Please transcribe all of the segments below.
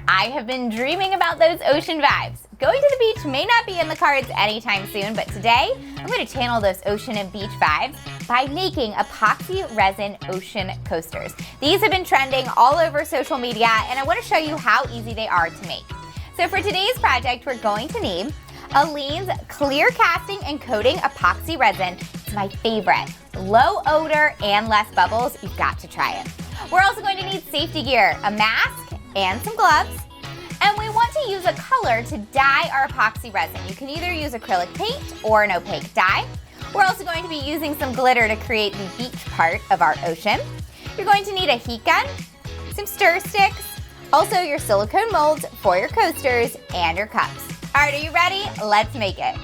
I have been dreaming about those ocean vibes. Going to the beach may not be in the cards anytime soon, but today I'm going to channel those ocean and beach vibes by making epoxy resin ocean coasters. These have been trending all over social media, and I want to show you how easy they are to make. So for today's project, we're going to need Aleene's clear casting and coating epoxy resin. It's my favorite. Low odor and less bubbles. You've got to try it. We're also going to need safety gear, a mask, and some gloves. And we want to use a color to dye our epoxy resin. You can either use acrylic paint or an opaque dye. We're also going to be using some glitter to create the beach part of our ocean. You're going to need a heat gun, some stir sticks, also your silicone molds for your coasters and your cups. All right, are you ready? Let's make it.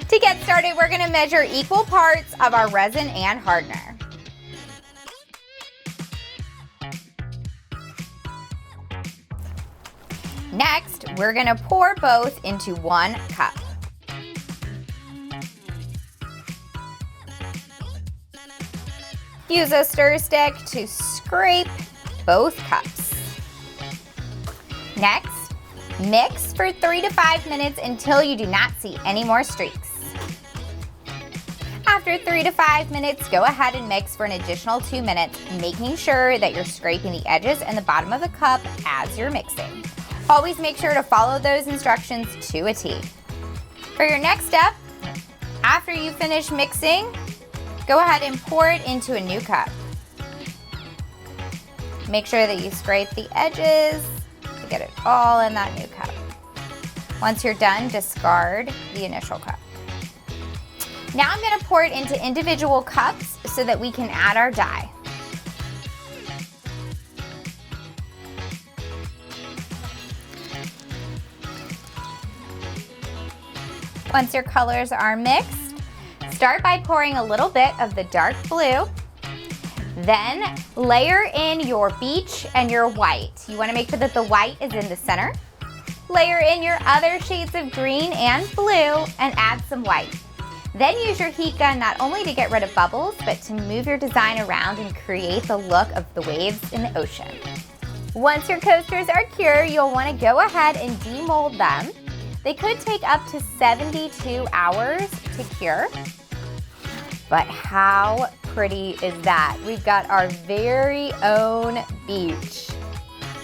To get started, we're going to measure equal parts of our resin and hardener. Next, we're going to pour both into 1 cup. Use a stir stick to scrape both cups. Next, mix for 3 to 5 minutes until you do not see any more streaks. After 3 to 5 minutes, go ahead and mix for an additional 2 minutes, making sure that you're scraping the edges and the bottom of the cup as you're mixing. Always make sure to follow those instructions to a T. For your next step, after you finish mixing, go ahead and pour it into a new cup. Make sure that you scrape the edges to get it all in that new cup. Once you're done, discard the initial cup. Now I'm going to pour it into individual cups so that we can add our dye. Once your colors are mixed, start by pouring a little bit of the dark blue. Then layer in your beach and your white. You want to make sure that the white is in the center. Layer in your other shades of green and blue and add some white. Then use your heat gun not only to get rid of bubbles, but to move your design around and create the look of the waves in the ocean. Once your coasters are cured, you'll want to go ahead and demold them. They could take up to 72 hours to cure. But how pretty is that? We've got our very own beach.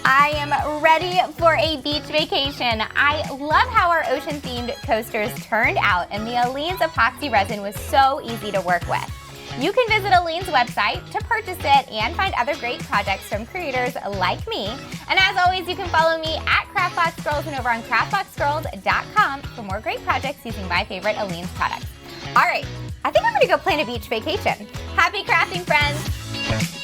I am ready for a beach vacation. I love how our ocean-themed coasters turned out, and the Aleene's epoxy resin was so easy to work with. You can visit Aleene's website to purchase it and find other great projects from creators like me. And as always, you can follow me at CraftboxGirls and over on craftboxgirls.com for more great projects using my favorite Aleene's products. All right, I think I'm gonna go plan a beach vacation. Happy crafting, friends.